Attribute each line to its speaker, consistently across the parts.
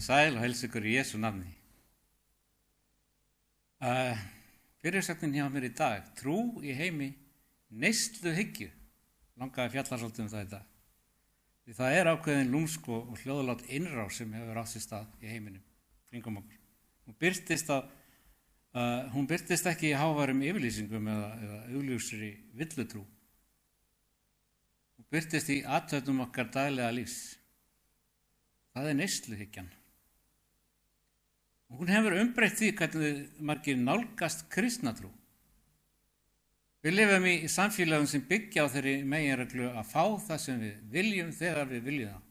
Speaker 1: Komið sæl og heilsa ykkur í Jesú nafni. Fyrirsögnin hjá mér í dag, trú í heimi neysluhyggju. Langaði að fjalla svolítið það í dag. Því það ákveðin lúmsk og hljóðlát innrás sem hefur átt sér stað í heiminum, kringum okkur. Hún birtist ekki í háværum yfirlýsingum eða augljósri villutrú. Hún birtist í athöfnum okkar daglega lífs. Það neysluhyggjan. Hún hefur umbreytt því hvernig margir nálgast kristna trú. Við lifum í samfélagum sem byggja á þeirri meginreglu að fá það sem við viljum þegar við viljum það.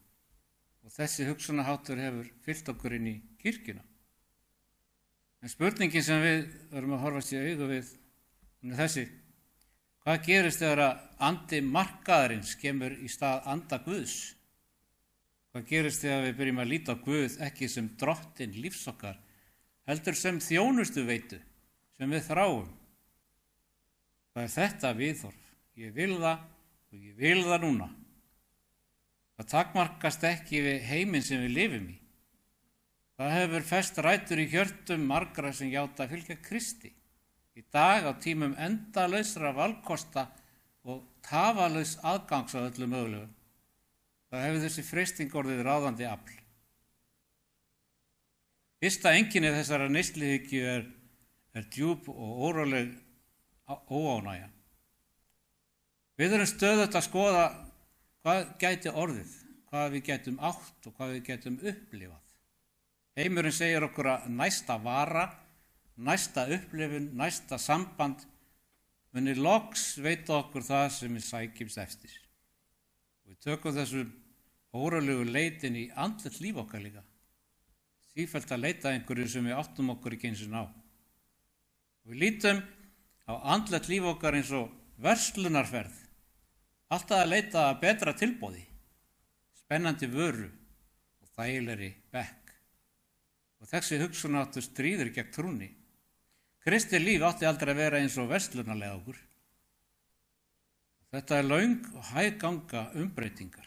Speaker 1: Og þessi hugsunarháttur hefur fylgt okkur inn í kirkjuna. En spurningin sem við verðum að horfast í augu við, hún er þessi: hvað gerist þegar að andi markaðarins kemur í stað anda Guðs? Hvað gerist þegar við byrjum að líta á Guð ekki sem drottinn lífs okkar, heldur sem þjónustu veitu sem við þráum? Það er þetta viðhorf. Ég vil það og ég vil það núna. Það takmarkast ekki við heiminn sem við lifum í. Það hefur fest rætur í hjörtum margra sem játa að fylgja Kristi. Í dag á tímum endalausra valkosta og tafalaus aðgangs á öllu mögulegu. Það hefur þessi freisting orðið ráðandi afl. Fyrsta einkenni þessara neysluhyggju er djúp og óróleg óánægja. Við erum stöðugt að skoða hvað gæti orðið, hvað við gætum átt og hvað við gætum upplifað. Heimurinn segir okkur að næsta vara, næsta upplifun, næsta samband muni loks veita okkur það sem við sækjumst eftir. Við tökum þessu órólegu leitin í andlegt líf okkar líka. Sífellt að leita einhverju sem við áttum okkur ekki eins og ná. Við lítum á andlegt líf okkar eins og verslunarferð. Alltaf að leita að betra tilboði, spennandi vöru og þægilegri bekk. Og þessi hugsunarháttur stríður gegn trúnni. Kristið líf átti aldrei að vera eins og verslunarlega okkur. Þetta er löng og hægganga umbreytingar.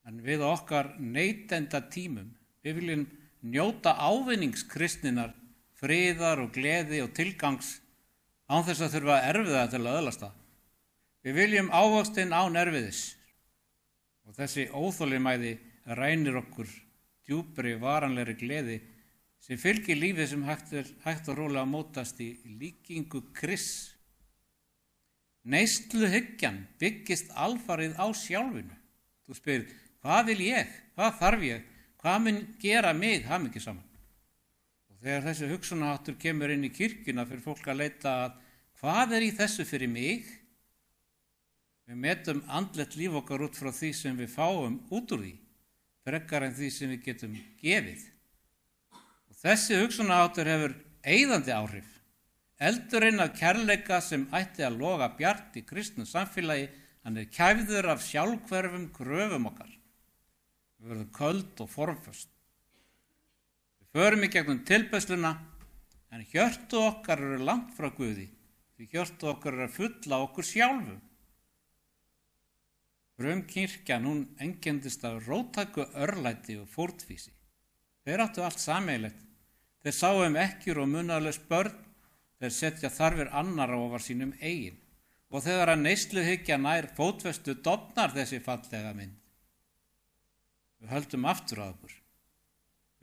Speaker 1: En við okkar neytenda tímum, við viljum njóta ávinnings kristninnar, friðar og gleði og tilgangs án þess að þurfa erfiða til að öðlast það. Við viljum ávöxtinn án erfiðis. Og þessi óþolinmæði rænir okkur djúpri varanlegri gleði sem fylgir lífið sem hægt og rólega mótast í líkingu Krists. Neysluhyggjan byggist alfarið á sjálfinu. Þú spyrir, hvað vil ég? Hvað þarf ég? Hvað mun gera mig hamingjusaman? Og þegar þessi hugsunarháttur kemur inn í kirkjuna fyrir fólk að leita að hvað er í þessu fyrir mig? Við metum andlegt líf okkar út frá því sem við fáum út úr því, frekar en því sem við getum gefið. Og þessi hugsunarháttur hefur eyðandi áhrif. Eldurinn af kærleika sem ætti að loga bjart í kristnu samfélagi, hann er kæfður af sjálfhverfum kröfum okkar. Við verðum köld og formföst. Við förum í gegnum tilbeiðsluna, en hjörtu okkar eru langt frá Guði, því hjörtu okkar eru fulla okkur sjálfum. Frumkirkjan, hún einkennist af róttæku örlæti og fórnfýsi. Þeir áttu allt sameiginlegt. Þeir sáu ekkjur og munaðarlaus börn. Þeir setja þarfir annarra ofar sínum eigin. Og þegar að neysluhyggja nær fótfestu dofnar þessi fallega mynd. Við höldum aftur að okkur.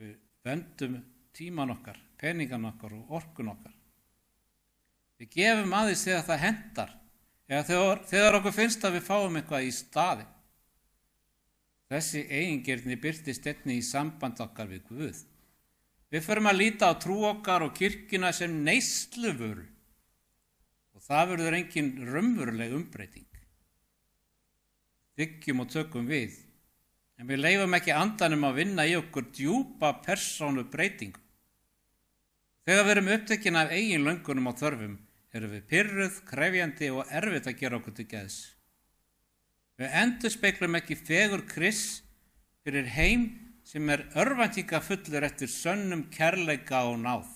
Speaker 1: Við vendum tíman okkar, peningan okkar og orkun okkar. Við gefum aðeins þegar það hentar, eða þegar okkur finnst að við fáum eitthvað í staði. Þessi eigingirni birtist einnig í samband okkar við Guð. Við förum að líta á trú okkar og kirkjuna sem neysluvöru og það verður engin raunveruleg umbreyting. Þiggjum og tökum við, en við leyfum ekki andanum að vinna í okkur djúpa persónu breytingu. Þegar við erum upptekin af eigin löngunum og þörfum, erum við pirruð, krefjandi og erfitt að gera okkur til geðs. Við endurspeglum ekki fegur Krists fyrir heim sem er örvæntingafullur eftir sönnum kærleika og náð.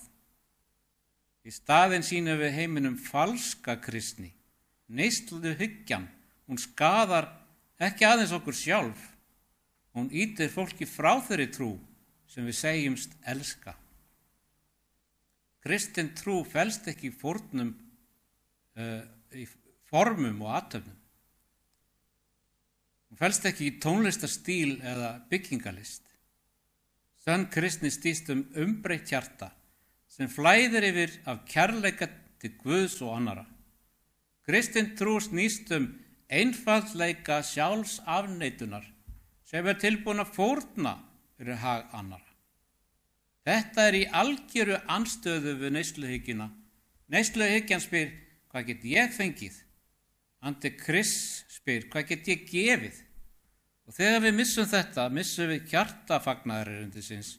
Speaker 1: Í staðinn sýnum við heiminum falska kristni. Neysluhyggjan, hún skaðar ekki aðeins okkur sjálf, Hún ýtir fólki frá þeirri trú sem við segjumst elska. Kristin trú felst ekki í fórnum, í formum og athöfnum. Hún felst ekki í tónlistarstíl eða byggingalist. Sönn kristni snýst umbreytt hjarta sem flæðir yfir af kærleika til Guðs og annara. Kristin trú snýst einfaldleika sjálfsafneitunar sem tilbúin að fórna fyrir hag annara. Þetta í algjöru andstöðu við neysluhyggjuna. Neysluhyggjan spyr, hvað get ég fengið? Antikrist spyr, hvað get ég gefið? Og þegar við missum þetta, missum við hjartafagnaðarerindisins.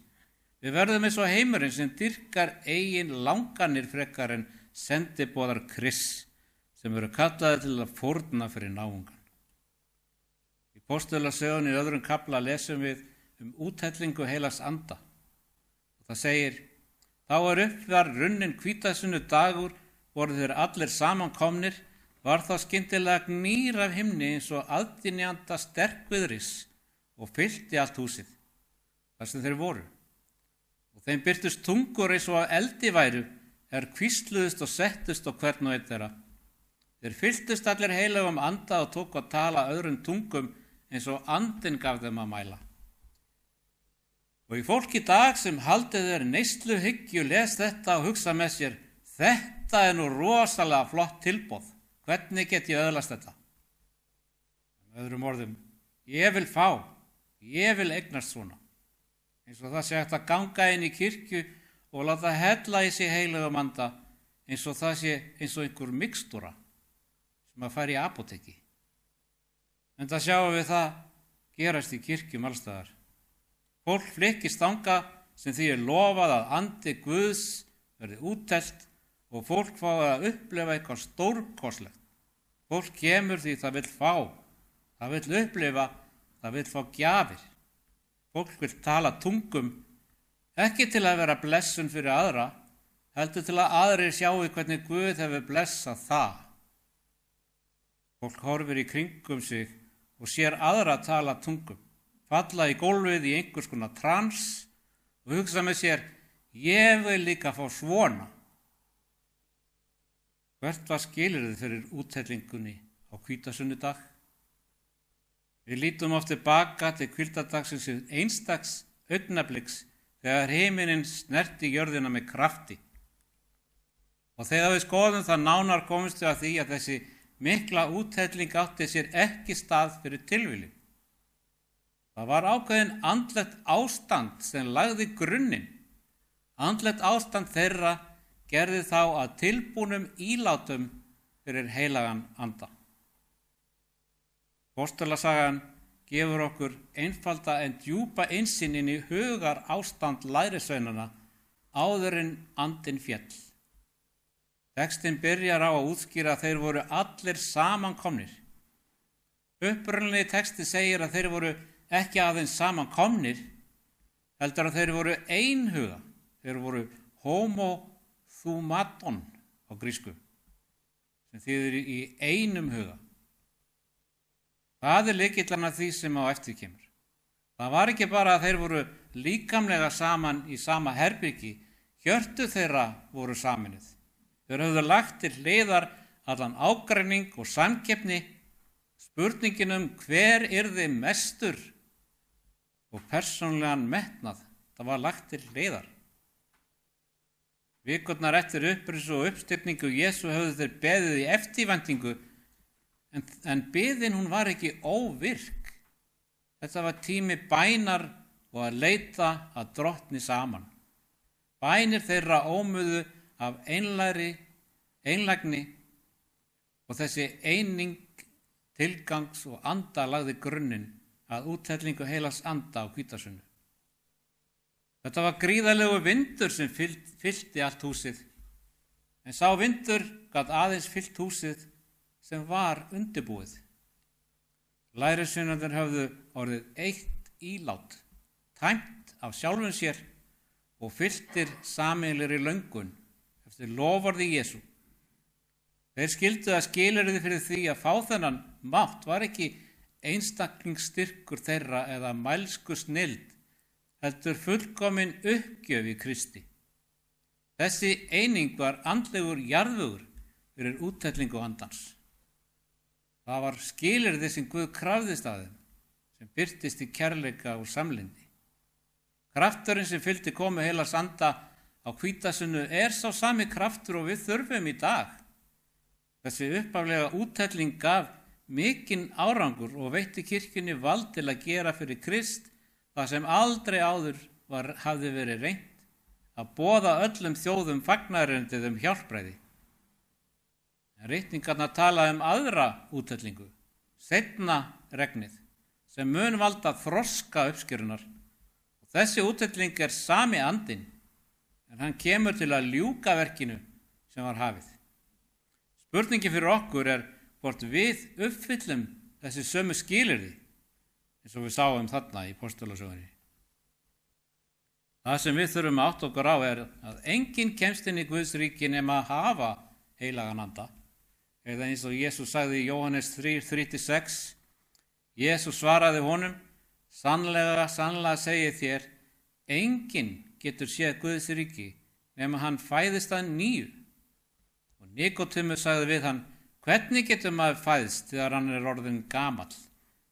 Speaker 1: Við verðum eins og heimurinn sem dýrkar eigin langanir frekar en sendiboðar Krists sem eru kallaðir til að fórna fyrir náungan. Í Póstularsögunni í öðrum kafla lesum við úthellingu heilags anda. Og það segir, þá upp var runnin hvítasunnudagur, voru þeir allir samankomnir, var þá skyndilega gnýr af himni eins og aðdynjanda sterkviðris og fyllti allt húsið, þar sem þeir voru. Og þeim birtust tungur eins og eldi væru, hvísluðust og settust á hvern og einn þeirra. Þeir fylltust allir heilagum anda og tóku að tala öðrum tungum eins og andinn gaf þeim að mæla. Og í fólk í dag sem haldið þeir neysluhyggju les þetta og hugsa með sér, þetta nú rosalega flott tilboð. Hvernig get ég öðlast þetta? Með öðrum orðum, ég vil fá, ég vil eignast svona. Eins og það sé hægt að ganga inn í kirkju og láta hella í sig heilagum anda eins og það sé eins og einhver mikstúra sem að fara í apóteki. En það sjáum við það gerast í kirkjum allstaðar. Fólk flykkist þangað sem því lofað að andi Guðs verði úttelt og fólk fái að upplifa eitthvað stórkostlegt. Fólk kemur því það vill fá, það vill upplifa, það vill fá gjafir. Fólk vill tala tungum, ekki til að vera blessun fyrir aðra, heldur til að aðrir sjáu hvernig Guð hefur blessað það. Fólk horfir í kringum sig og sér aðra tala tungum, falla í gólfið í einhvers konar trans og hugsa með sér, ég vil líka fá svona. Hvert var skilyrðið fyrir úthellingunni á hvítasunnudag? Við lítum oft tilbaka til hvíldadagsins einstaks augnabliks þegar himinninn snerti jörðina með krafti. Og þegar við skoðum það nánar komumst við að því að þessi mikla úthelling átti sér ekki stað fyrir tilviljun. Það var ákveðin andlegt ástand sem lagði grunninn. Andlegt ástand þeirra gerði þá að tilbúnum ílátum fyrir heilagan anda. Póstulasagan gefur okkur einfalda en djúpa innsýn inn í hugar ástand lærisveinanna áður en andinn féll. Textinn byrjar á að útskýra að þeir voru allir samankomnir. Upprunalegi texti segir að þeir voru ekki aðeins samankomnir, heldur að þeir voru einhuga. Þeir voru homothumaton á grísku, sem þýðir í einum huga. Það lykillinn að því sem á eftir kemur. Það var ekki bara að þeir voru líkamlega saman í sama herbyggi, hjörtu þeirra voru saminuð. Þeir höfðu lagt til hliðar allan ágreining og samkeppni, spurningin hver yrði mestur og persónulegan metnað, það var lagt til hliðar. Vikurnar eftir upprisu og uppstifningu Jesú höfðu þeir beðið í eftirvæntingu, en biðin hún var ekki óvirk. Þetta var tími bænar og að leita að drottni saman. Bænir þeirra ómuðu af einlægni og þessi eining tilgangs og anda lagði grunninn að úthellingu heilags anda á hvítasunnu. Þetta var gríðarlegu vindur sem fyllti allt húsið, en sá vindur gat aðeins fyllt húsið sem var undirbúið. Lærisveinarnir höfðu orðið eitt ílát, tæmt af sjálfum sér og fylltir sameiginlegri löngun eftir loforði Jesú. Þeir skildu að skilyrði fyrir því að fá þennan mátt var ekki einstaklingsstyrkur þeirra eða mælsku snilld, heldur fullkomin uppgjöf í Kristi. Þessi eining var andlegur jarðvegur fyrir úthellingu andans. Það var skilyrði sem Guð krafðist af þeim, sem birtist í kærleika og samlyndi. Krafturinn sem fylgdi komu heilags anda á hvítasunnu sá sami kraftur og við þurfum í dag. Þessi upphaflega úthelling gaf mikinn árangur og veitti kirkjunni vald til að gera fyrir Krist það sem aldrei áður hafði verið reynt, að boða öllum þjóðum fagnaðarerindið hjálpræði. En ritningarnar tala aðra úthellingu, seinna regnið, sem mun valda þroska uppskerunar. Og þessi úthelling sami andinn, en hann kemur til að ljúka verkinu sem var hafið. Spurningin fyrir okkur hvort við uppfyllum þessi sömu skilyrði, eins og við sáum þarna í Postulasögunni. Það sem við þurfum að átta okkur á að enginn kemst inn í Guðs ríki nema að hafa heilagan anda. Eða eins og Jesús sagði í Jóhannes 3:3-6, Jesús svaraði honum, sannlega, sannlega segi þér, enginn getur séð Guðs ríki nema hann fæðist að nýju. Og Nikódemus sagði við hann, hvernig getur maður fæðst þegar hann orðinn gamall?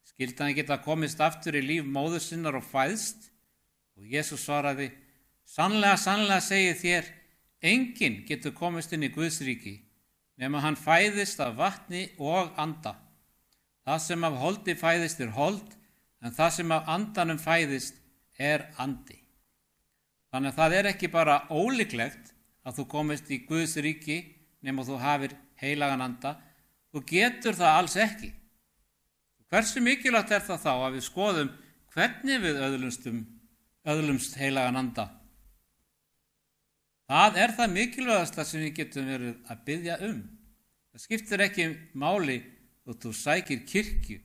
Speaker 1: Skyldi hann geta komist aftur í líf móður sinnar og fæðst? Og Jesús svaraði, sannlega, sannlega segi þér, enginn getur komist inn í Guðs ríki nema hann fæðist af vatni og anda. Það sem af holdi fæðist hold, en það sem af andanum fæðist andi. Þannig að það ekki bara ólíklegt að þú komist í Guðs ríki nema þú hafir heilagan anda, þú getur það alls ekki. Hversu mikilvægt það þá að við skoðum hvernig við öðlumst heilagan anda? Það það mikilvægasta sem við getum verið að biðja Það skiptir ekki máli þótt þú sækir kirkju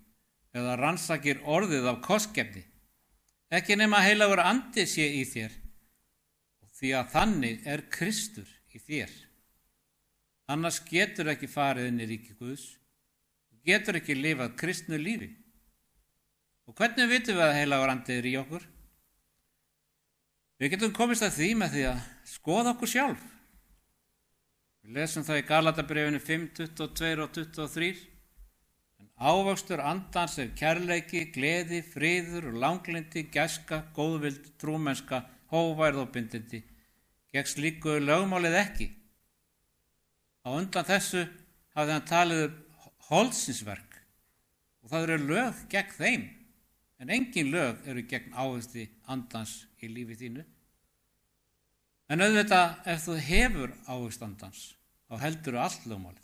Speaker 1: eða rannsakir orðið af kostgefni. Ekki nema heilagur andi sé í þér, því að þannig Kristur í þér. Annars getur ekki farið inn í ríki Guðs, getur ekki lifað kristnu lífi. Og hvernig vitum við að heilagur andi í okkur? Við getum komist að því með því að skoða okkur sjálf. Við lesum það í Galatabréfinu 5:22-23. En ávöxtur andans kærleiki, gleði, friður og langlindi, gæska, góðvild, trúmennska, hógværð og bindindi. Gegn slíku lögmálið ekki. Á undan þessu hafði hann talið holdsins-verk og það eru lög gegn þeim, en engin lög eru gegn ávexti andans í lífi þínu. En auðvitað, ef þú hefur ávexti andans, þá heldur allt lögmálið.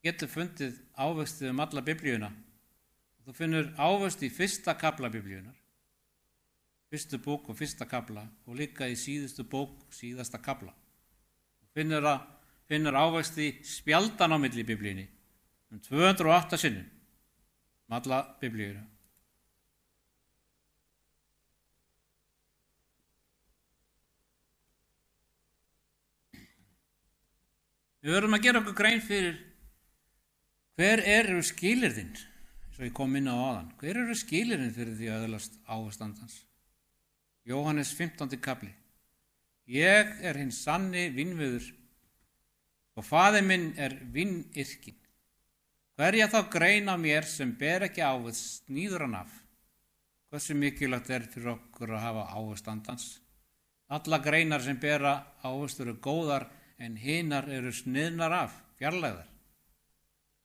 Speaker 1: Getur fundið ávexti alla biblíuna. Þú finnur ávexti í 1. kafla biblíunar, 1. bók og 1. kafla, og líka í síðustu bók, síðasta kafla. Finnur ávexti spjaldan á milli biblíunni 208 sinnum alla biblíuna. Við verðum að gera okkur grein fyrir hver eru skilyrðin, eins og ég kom inn á áðan. Hver eru skilyrðin fyrir því að öðlast ávexti andans? Jóhannes 15. kafli. Ég hinn sanni vínviður og faðir minn vínyrkinn. Hverja þá grein á mér sem ber ekki ávexti sníður hann af. Hversu mikilvægt fyrir okkur að hafa ávexti andans? Alla greinar sem bera ávexti eru góðar en hinar eru sniðnar af, fjarlægðar.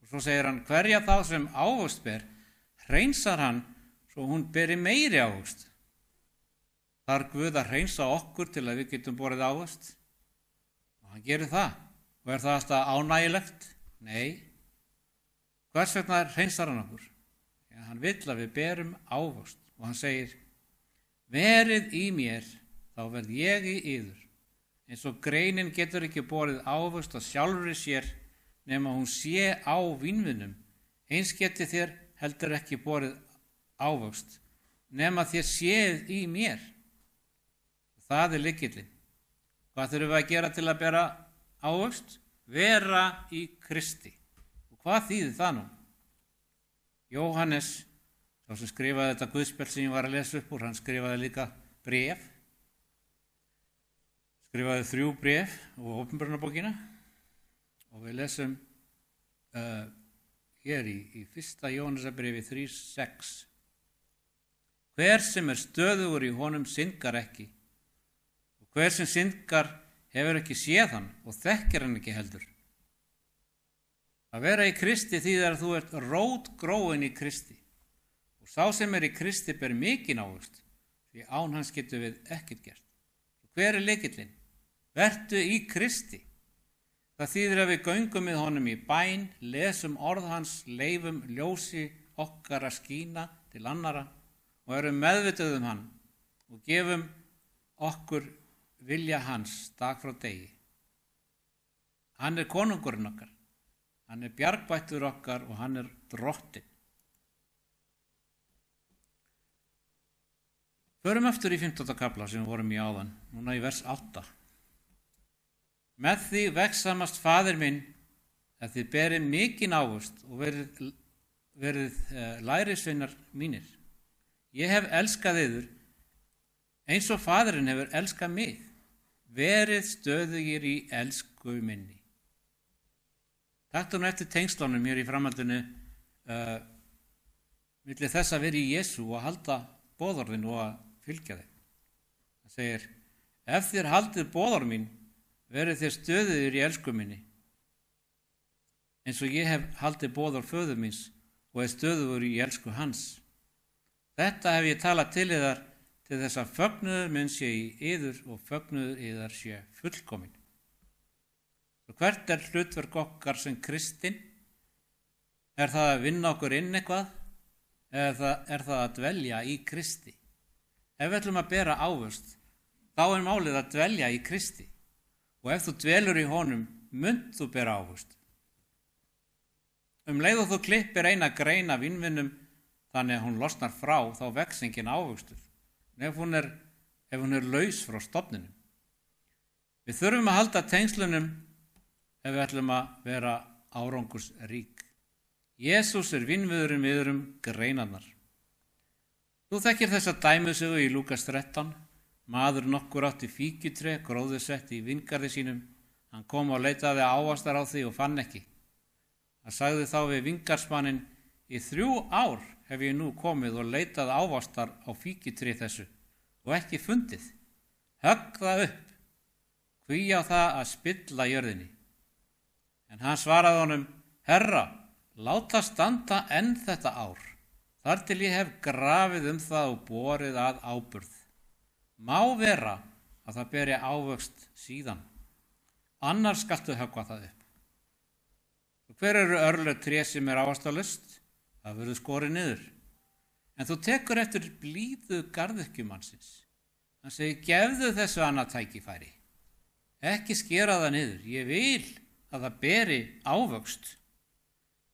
Speaker 1: Og svo segir hann, hverja þá sem ávexti ber, hreinsar hann svo hún beri meiri ávexti. Þar Guð að hreinsa okkur til að við getum borið ávexti. Og hann gerir það. Og það alltaf ánægilegt? Nei. Hvers vegna hreinsar hann okkur? Ja, hann vill að við berum ávexti. Og hann segir, verið í mér, þá verð ég í yður. Eins og greinin getur ekki borið ávexti að sjálfri sér nema hún sé á vínviðnum. Eins geti þér heldur ekki borið ávexti nema þér séð í mér. Það lykillinn. Hvað þurfum við að gera til að bera ávexti? Vera í Kristi. Og hvað þýðir það nú? Jóhannes, sá sem skrifaði þetta guðspjall sem ég var að lesa upp úr, hann skrifaði líka bréf. Skrifaði 3 bréf og Åpenbarunarbókina og við lesum hér í 1. Jóhannesarbréfi 3:6. Hver sem stöðugur í honum syndgar ekki og hver sem syndgar hefur ekki séð hann og þekkir hann ekki heldur. Að vera í Kristi þýðir að þú ert rótgróin í Kristi og sá sem í Kristi ber mikinn ávöxt því án hans getum við ekkert gert. Og hver lykillinn? Vertu í Kristi. Það þýðir að við göngum með honum í bæn, lesum orð hans, leifum ljósi okkar að skína til annara og erum meðvituð hann og gefum okkur vilja hans dag frá degi. Hann konungurinn okkar, hann bjargbættur okkar og hann drottinn. Förum aftur í 15. kafla sem við vorum í áðan, núna í vers 8. Með því vegsamast faðir minn að þið berið mikinn ávöxt og verið lærisveinar mínir. Ég hef elskað yður eins og faðirinn hefur elskað mig. Verið stöðugir í elsku minni. Taktu nú eftir tengslunum hér í framhaldinu milli þess að vera í Jesú og halda boðorðin og að fylgja þeim. Það segir, ef þér haldið boðorð mín, verið þér stöðugir í elsku minni. Eins og ég hef haldið boðorð föður míns og stöðugur í elsku hans. Þetta hef ég talað til yðar til þess að fögnuður minn sé í yður og fögnuður yðar sé fullkomin. Og hvert hlutverk okkar sem kristinn? Er það að vinna okkur inn eitthvað? Eða er það að dvelja í Kristi? Ef við ætlum að bera ávöxt, þá málið að dvelja í Kristi. Og ef þú dvelur í honum, munt þú bera ávöxt. Leið og þú klippir eina grein af vínvinnum, þannig að hún losnar frá, þá vex enginn ávöxtur. Ef hún er laus frá stofninum. Við þurfum að halda tengslunum ef við ætlum að vera árangursrík. Jesús vínviðurinn við greinarnar. Þú þekkir þessa dæmisögu í Lúkas 13. Maður nokkur átti fíkjutré, gróðursett í vingarði sínum. Hann kom og leitaði ávastar á því og fann ekki. Hann sagði þá við vingarsmanninn, í 3 ár hef ég nú komið og leitað ávastar á fíkjutré þessu og ekki fundið. Högg það upp, hví á það að spilla jörðinni. En hann svaraði honum, Herra, láta standa enn þetta ár, þar til ég hef grafið það og borið að áburð. Má vera að það beri ávöxt síðan, annars skaltu höggva það upp. Og hver örlög tré sem ávaxtalaust? Það verður skorið niður. En þú tekur eftir blíðu garðyrkjumannsins. Hann segir, gefðu þessu annað tækifæri. Ekki skera það niður. Ég vil að það beri ávöxt.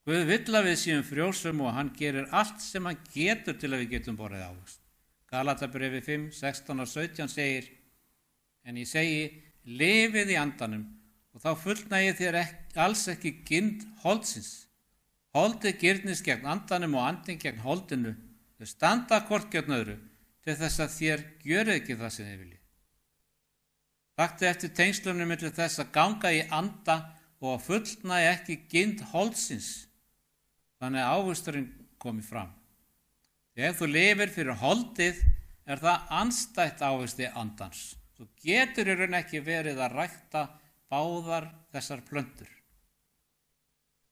Speaker 1: Guð vill að við séum frjósum og hann gerir allt sem hann getur til að við getum borið ávöxt. Galatabréfi 5, 16 og 17 segir, en ég segi, lifið í andanum og þá fullnægi þér alls ekki girnd holdsins. Holdið girnist gegn andanum og andin gegn holdinu. Þau standa hvort gegn öðru til þess að þér gjörið ekki það sem þið viljið. Taktu eftir tengslunum milli þess að ganga í anda og að fullnægi ekki girnd holdsins. Þannig að ávöxturinn komi fram. Þegar þú lifir fyrir holdið er það andstætt ávöxti andans. Þú getur í raun ekki verið að rækta báðar þessar plöntur.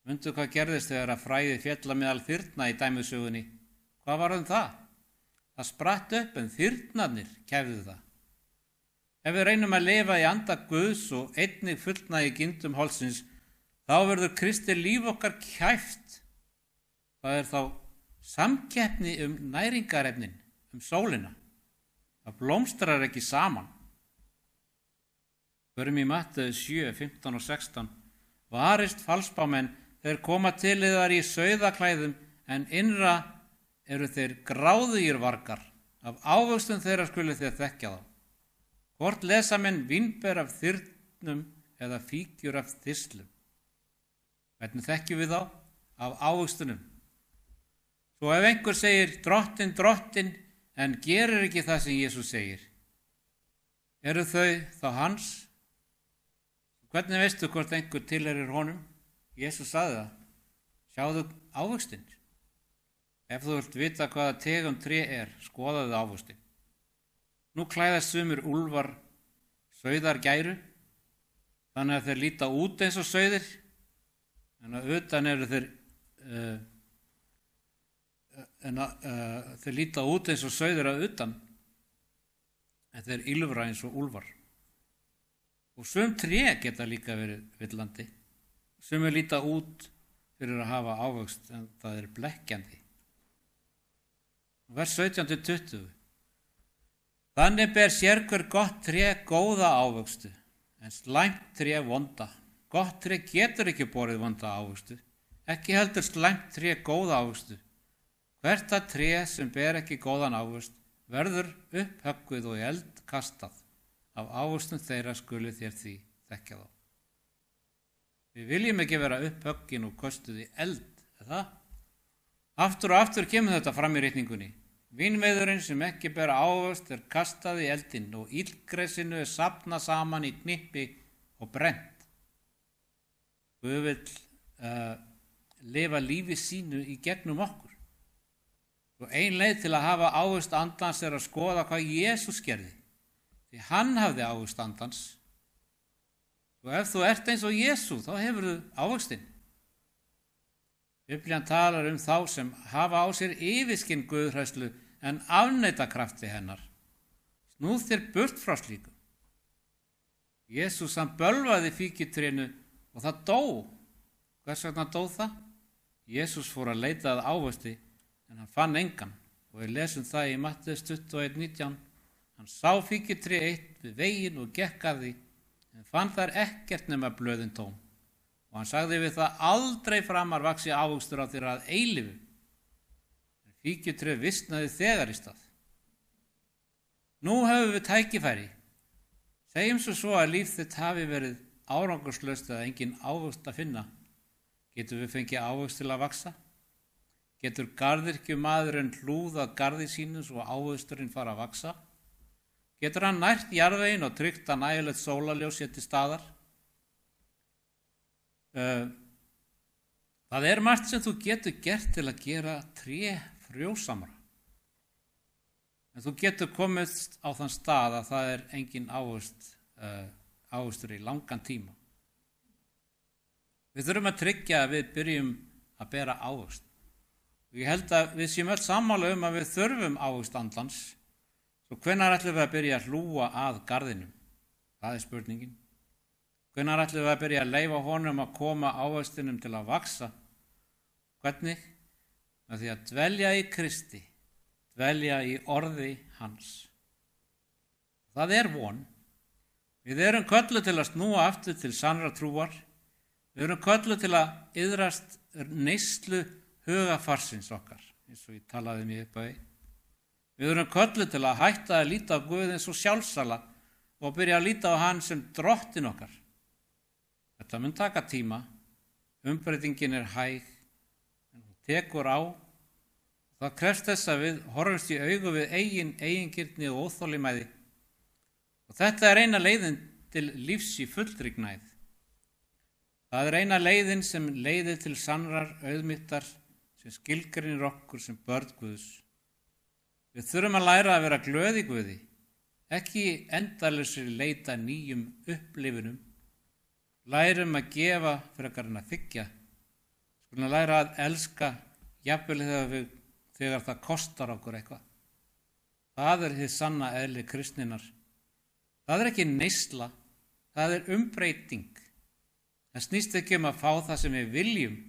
Speaker 1: Mundu hvað gerðist þegar að fræði félla meðal þyrna í dæmisögunni? Hvað var það? Það spratt upp en þyrnarnir kæfðu það. Ef við reynum að lifa í anda Guðs og einnig fullnægi gindum holdsins, þá verður Kristi líf okkar kæft. Það er þá samkeppni næringarefnin, sólina. Það blómstrar ekki saman. Förum í Matteus 7, 15 og 16. Varist falsbámenn, þeir koma til yðar í sauðaklæðum, en innra eru þeir gráðugir vargar. Af ávöxtum þeirra skulu þeir þekkja þá. Hvort lesa menn vínber af þyrnum eða fíkjur af þyrslum? Hvernig þekkjum við þá? Af ávöxtunum. Svo ef einhver segir drottinn, drottinn, en gerir ekki það sem Jesús segir, eru þau þá hans? Hvernig veistu hvort einhver tilheyrir honum? Jesús sagði það. Sjáðu ávöxtinn. Ef þú vilt vita hvaða tegund tré skoðaðu ávöxtinn. Nú klæðast sumir úlfar sauðar gæru, þannig að þeir líta út eins og sauðir, en að utan eru þeir líta út eins og sauðir að utan, en þeir ýlfra eins og úlfar. Og sum tré geta líka verið villandi. Sumir líta út fyrir að hafa ávöxt, en það er blekkjandi. Vers 17-20. Þannig ber sérhver gott tré góða ávöxtu, en slæmt tré vonda. Gott tré getur ekki borið vonda ávöxtu, ekki heldur slæmt tré góða ávöxtu. Hvert að tré sem ber ekki góðan ávöxt verður upphöggvið og í eld kastað. Af ávöxtum þeirra skuli þér því þekkja þá. Við viljum ekki vera upphöggin og köstuð í eld, eða? Aftur og aftur kemur þetta fram í ritningunni. Vínveiðurinn sem ekki bera ávöxt kastað í eldinn og illgresinu safnað saman í knippi og brennt. Guð vill lifa lífi sínu í gegnum okkur. Og ein leið til að hafa ávöxt andans að skoða hvað Jesús gerði. Því hann hafði ávöxt andans. Og ef þú ert eins og Jesú, þá hefur þú ávöxtinn. Biblían talar þá sem hafa á sér yfirskinn guðhræðslu en afneita krafti hennar. Snúð þér burt frá slíku. Jesús hann bölvaði fíkjutrénu og það dó. Hvers vegna dó það? Jesús fór að leita að ávöxti en hann fann engan. Og við lesum það í Matteus 21:19. Hann sá fíkjutré eitt við veginn og gekk að því, en fann þar ekkert nema blöðin tóm. Og hann sagði við það aldrei framar vaxi ávöxtur á þér að eilífu. En fíkjutré visnaði þegar í stað. Nú höfum við tækifæri. Segjum svo að líf þitt hafi verið árangurslaust eða engin ávöxt að finna. Getum við fengið ávöxt til að vaxa? Getur garðyrkjumaðurinn hlúðað garði sínu svo ávöxturinn fara að vaxa? Getur hann nært jarðveginn og tryggt að nægilegt sólarljós sé til staðar? Það er margt sem þú getur gert til að gera tré frjósamara. En þú getur komist á þann stað að það er engin ávöxtur í langan tíma. Við þurfum að tryggja að við byrjum að bera ávöxt. Og ég held að við séum öll sammála að við þurfum ávöxt andans. Svo hvenær ætlum við að byrja að hlúa að garðinum? Það er spurningin. Hvenær ætlum við að byrja að leyfa honum að koma ávöxtinum til að vaxa? Hvernig? Með því að dvelja í Kristi, dvelja í orði hans. Það er von. Við erum kölluð til að snúa aftur til sannrar trúar. Við erum kölluð til að iðrast neyslu hugafarsins okkar, eins og ég talaði mér upp á því. Við erum kölluð til að hætta að líta á Guð eins og sjálfsala og byrja að líta á hann sem drottinn okkar. Þetta mun taka tíma, umbreytingin er hæg, en hún tekur á. Það krefst þess að við horfumst í augu við eigingirni og óþolinmæði. Og þetta er eina leiðin til lífs í fullri gnægð. Það er eina leiðin sem leiðir til sannrar auðmýttar sem skilgreinir okkur sem börn Guðs. Við þurfum að læra að vera glöð í Guði, ekki endalausri leita nýjum upplifunum. Lærum að gefa frekar en að þiggja. Skulum læra að elska jafnvel þegar það kostar okkur eitthvað. Það er hið sanna eðli kristninnar. Það er ekki neysla, það er umbreyting. Það snýst ekki að fá það sem við viljum.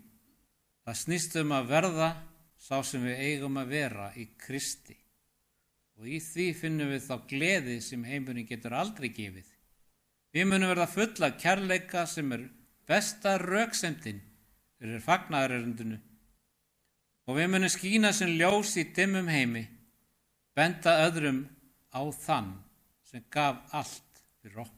Speaker 1: Það snýst að verða sá sem við eigum að vera í Kristi. Og í því finnum við þá gleði sem heimurinn getur aldrei gefið. Við munum verða full af kærleika sem er besta röksemdin fyrir fagnaðarerindinu. Og við munum skína sem ljós í dimmum heimi, benda öðrum á þann sem gaf allt fyrir okkur.